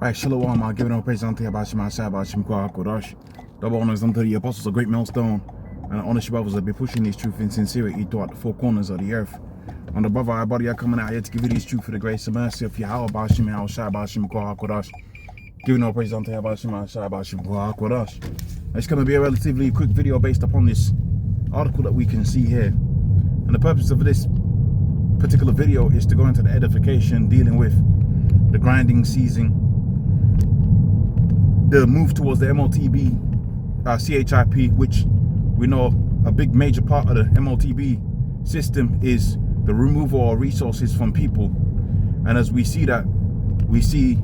Right, Shalom, I'll give it all praise unto Yabashim Ashai, Bashim Kodash. Double honors unto the apostles, a great millstone, and honor brothers that be pushing this truth in sincerity throughout the four corners of the earth. On the brother, our body are coming out here to give you this truth for the grace and mercy of Yahweh, Bashim Ashai, Bashim Kodash. Giving all praise unto Yabashim Ashai, Bashim Kodash. It's going to be a relatively quick video based upon this article that we can see here. And the purpose of this particular video is to go into the edification dealing with the grinding season, the move towards the MOTB, CHIP, which we know a big major part of the MOTB system is the removal of resources from people. And as we see that, we see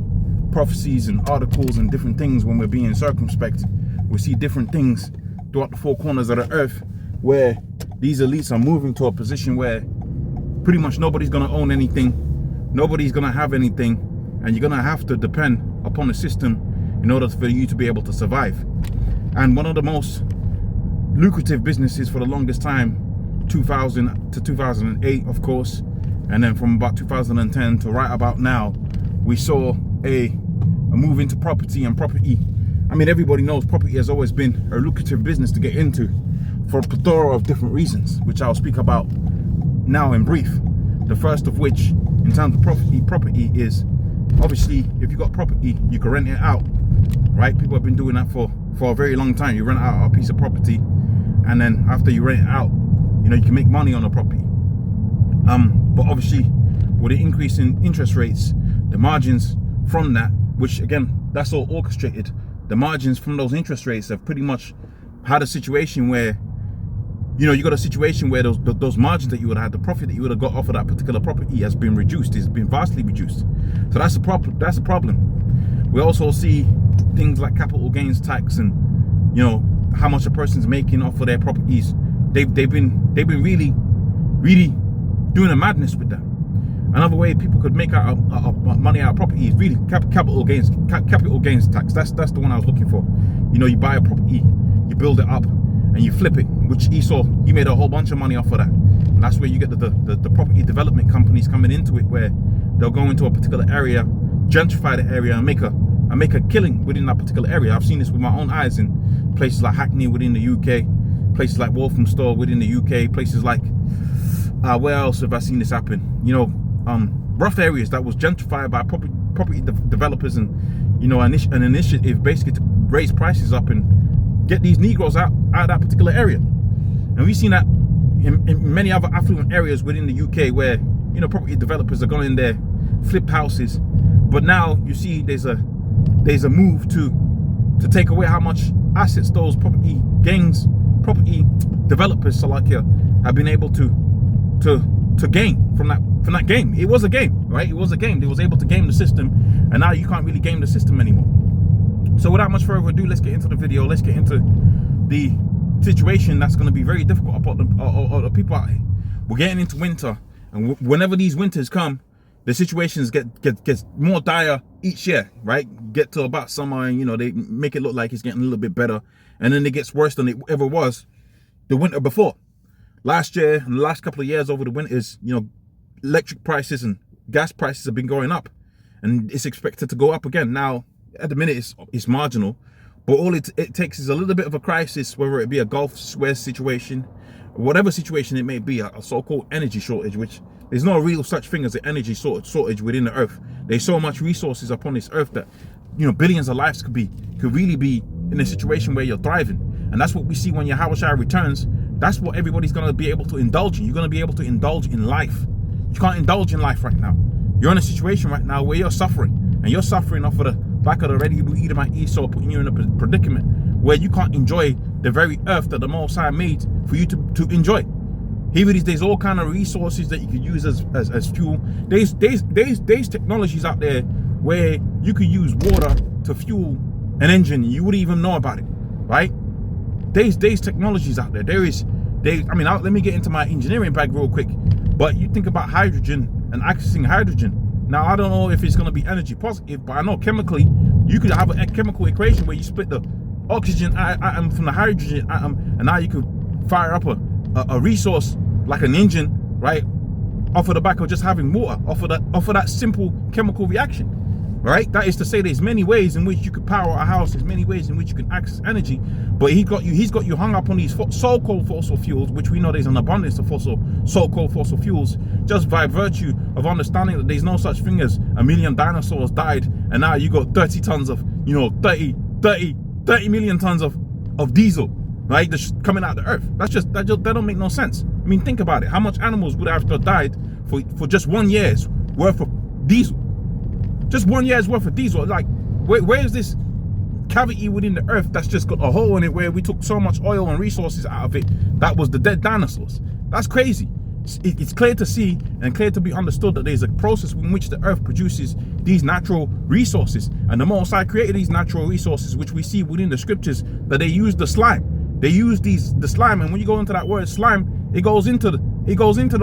prophecies and articles and different things when we're being circumspect. We see different things throughout the four corners of the earth where these elites are moving to a position where pretty much nobody's going to own anything, nobody's going to have anything, and you're going to have to depend upon the system in order for you to be able to survive. And one of the most lucrative businesses for the longest time, 2000 to 2008, of course, and then from about 2010 to right about now, we saw a move into property. And property, I mean, everybody knows property has always been a lucrative business to get into for a plethora of different reasons, which I'll speak about now in brief. The first of which, in terms of property is obviously if you got property, you can rent it out, right? People have been doing that for a very long time. You rent out a piece of property, and then after you rent it out, you know, you can make money on the property. But obviously with the increase in interest rates, the margins from that, which again, that's all orchestrated, the margins from those interest rates have pretty much had a situation where, you know, you got a situation where those margins that you would have had, the profit that you would have got off of that particular property has been reduced. It's been vastly reduced. So that's a problem. That's a problem. We also see things like capital gains tax and, you know, how much a person's making off of their properties. They've been really doing a madness with that. Another way people could make out money out of property is really capital gains tax. That's the one I was looking for. You know, you buy a property, you build it up, and you flip it, which Esau, he made a whole bunch of money off of that. And that's where you get the property development companies coming into it, where they'll go into a particular area, gentrify the area, and make a killing within that particular area. I've seen this with my own eyes in places like Hackney within the UK, places like Walthamstow within the UK, places like where else have I seen this happen? You know, rough areas that was gentrified by property developers, and, you know, an initiative basically to raise prices up and get these Negroes out of that particular area. And we've seen that in many other affluent areas within the UK where, you know, property developers are going in there, flip houses. But now you see there's a move to take away how much assets those property developers, Salakia, have been able to gain from that game. It was a game, right? It was a game. They was able to game the system, and now you can't really game the system anymore. So without much further ado, let's get into the video. Let's get into the situation that's going to be very difficult upon the people out here. We're getting into winter, and whenever these winters come, the situations gets more dire each year, right? Get to about summer, and, you know, they make it look like it's getting a little bit better, and then it gets worse than it ever was the winter before. Last year and the last couple of years over the winters, you know, electric prices and gas prices have been going up, and it's expected to go up again. Now, at the minute, it's marginal, but all it takes is a little bit of a crisis, whether it be a Gulf Suez situation, whatever situation it may be, a so-called energy shortage, which there's no real such thing as an energy shortage within the earth. There's so much resources upon this earth that, you know, billions of lives could really be in a situation where you're thriving. And that's what we see when Yahushua returns. That's what everybody's going to be able to indulge in. You're going to be able to indulge in life. You can't indulge in life right now. You're in a situation right now where you're suffering, and you're suffering off of the back of the Red Hebrew Edomite Esau, putting you in a predicament where you can't enjoy the very earth that the Most High made for you to enjoy. Here it is, there's all kind of resources that you could use as fuel. There's technologies out there where you could use water to fuel an engine. You wouldn't even know about it, right? There's technologies out there. Let me get into my engineering bag real quick. But you think about hydrogen and accessing hydrogen. Now, I don't know if it's going to be energy positive, but I know chemically, you could have a chemical equation where you split the oxygen atom from the hydrogen atom, and now you could fire up a resource like an engine, right, off of the back of just having water, off of that simple chemical reaction. right? That is to say, there's many ways in which you could power a house. There's many ways in which you can access energy. But he's got you hung up on these so-called fossil fuels, which we know there's an abundance of so-called fossil fuels, just by virtue of understanding that there's no such thing as a million dinosaurs died, and now you got 30 tons of, 30 million tons of diesel, right? Just coming out of the earth. That don't make no sense. I mean, think about it. How much animals would have to have died for just 1 year's worth of diesel? Just 1 year's worth of diesel. Like, where is this cavity within the earth that's just got a hole in it where we took so much oil and resources out of it? That was the dead dinosaurs. That's crazy. It's clear to see and clear to be understood that there's a process in which the earth produces these natural resources, and the Most High created these natural resources, which we see within the scriptures that they use the slime. They use the slime, and when you go into that word slime, it goes into the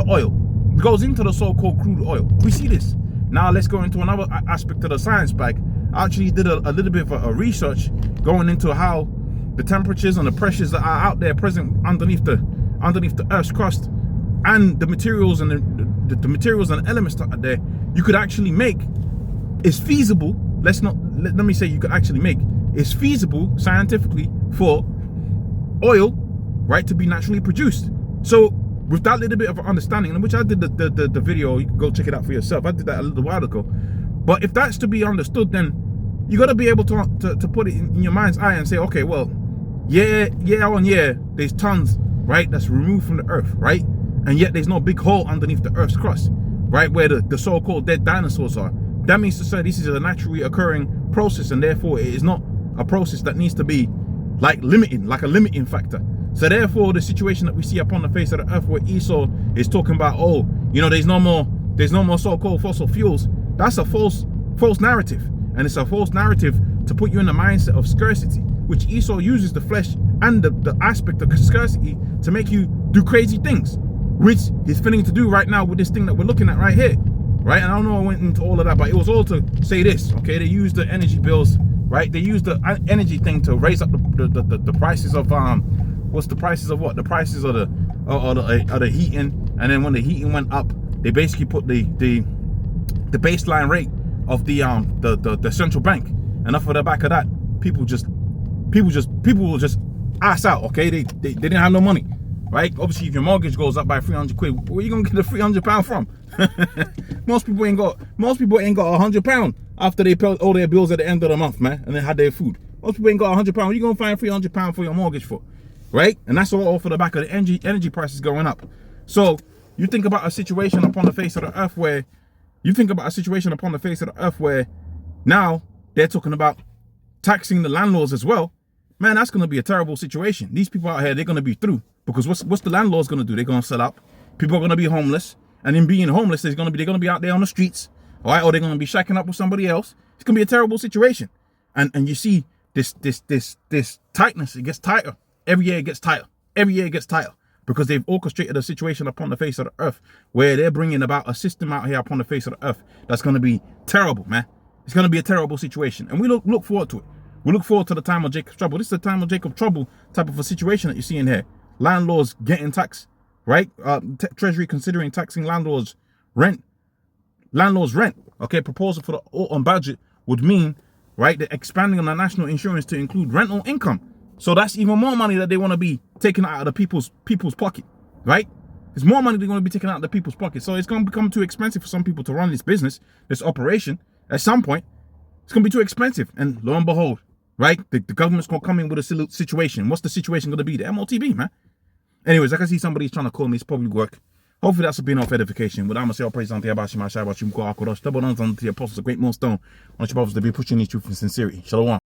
oil. It goes into the so-called crude oil. We see this. Now let's go into another aspect of the science bag. I actually did a little bit of a research going into how the temperatures and the pressures that are out there present underneath the Earth's crust, and the materials and the materials and elements that are there, you could actually make. It's feasible. Let me say you could actually make. It's feasible scientifically for oil, right, to be naturally produced. So with that little bit of understanding, which I did the video, you can go check it out for yourself. I did that a little while ago. But if that's to be understood, then you got to be able to put it in your mind's eye and say, okay, well, year on year, there's tons, right, that's removed from the earth, right? And yet there's no big hole underneath the earth's crust, right, where the so-called dead dinosaurs are. That means to say this is a naturally occurring process, and therefore it is not a process that needs to be like a limiting factor. So therefore, the situation that we see upon the face of the earth where Esau is talking about, there's no more so-called fossil fuels, that's a false narrative. And it's a false narrative to put you in the mindset of scarcity, which Esau uses the flesh and the aspect of scarcity to make you do crazy things, which he's finna to do right now with this thing that we're looking at right here, right? And I don't know I went into all of that, but it was all to say this, okay? They use the energy bills, right? They use the energy thing to raise up the prices of what's the prices of what? The prices of the heating, and then when the heating went up, they basically put the baseline rate of the central bank, and off of the back of that, people will just ass out, okay? They didn't have no money, right? Obviously, if your mortgage goes up by 300 quid, where you gonna get the 300 pound from? Most people ain't got £100 after they paid all their bills at the end of the month, man, and they had their food. Most people ain't got £100. What you gonna find £300 for your mortgage for, right? And that's all for the back of the energy prices going up. So you think about a situation upon the face of the earth where now they're talking about taxing the landlords as well. Man, that's going to be a terrible situation. These people out here, they're going to be through, because what's the landlords going to do? They're going to sell up. People are going to be homeless, and in being homeless, they're going to be out there on the streets, all right? Or they're going to be shacking up with somebody else. It's going to be a terrible situation. And you see this tightness. It gets tighter every year. It gets tighter every year. It gets tighter. Because they've orchestrated a situation upon the face of the earth where they're bringing about a system out here upon the face of the earth that's going to be terrible, man. It's going to be a terrible situation. And we look forward to it. We look forward to the time of Jacob's trouble. This is the time of Jacob's trouble type of a situation that you see in here. Landlords getting taxed, right? Treasury considering taxing landlords' rent. Okay, proposal for the autumn budget would mean, right, they're expanding on the national insurance to include rental income. So that's even more money that they want to be taking out of the people's pocket, right? There's more money they're going to be taking out of the people's pocket. So it's going to become too expensive for some people to run this business, this operation. At some point, it's going to be too expensive. And lo and behold, right, the government's going to come in with a situation. What's the situation going to be? The MOTB, man. Anyways, I can see somebody's trying to call me. It's probably work. Hopefully that's been of edification. But I'm going to say all praise unto Yabashi, my Shabbat, Shum, Ko, Akodosh, double down unto the apostles, a great millstone. I want you brothers to be pushing these truth in sincerity. Shalom.